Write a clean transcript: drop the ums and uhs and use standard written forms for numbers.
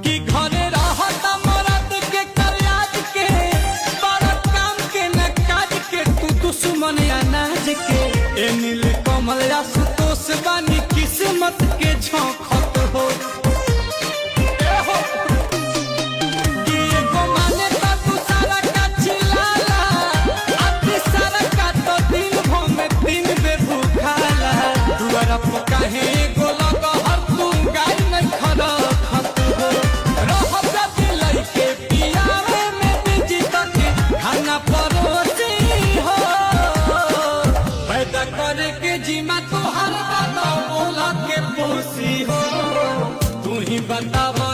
कि घरे रहता मरद के कर्याज के बड़ा काम के न काज के तू दुश्मन अनाज के ए नील कमल आशुतोष बानी किस्मत के झोंकत हो कहे गोला हर तू गाय नहीं खड़ा खत हो रह दिल के पियावे में बिजी तक खाना परोसी हो पैदा करे के जिम्मा तुहर बात बोला के पोसी हो तू ही बतावा।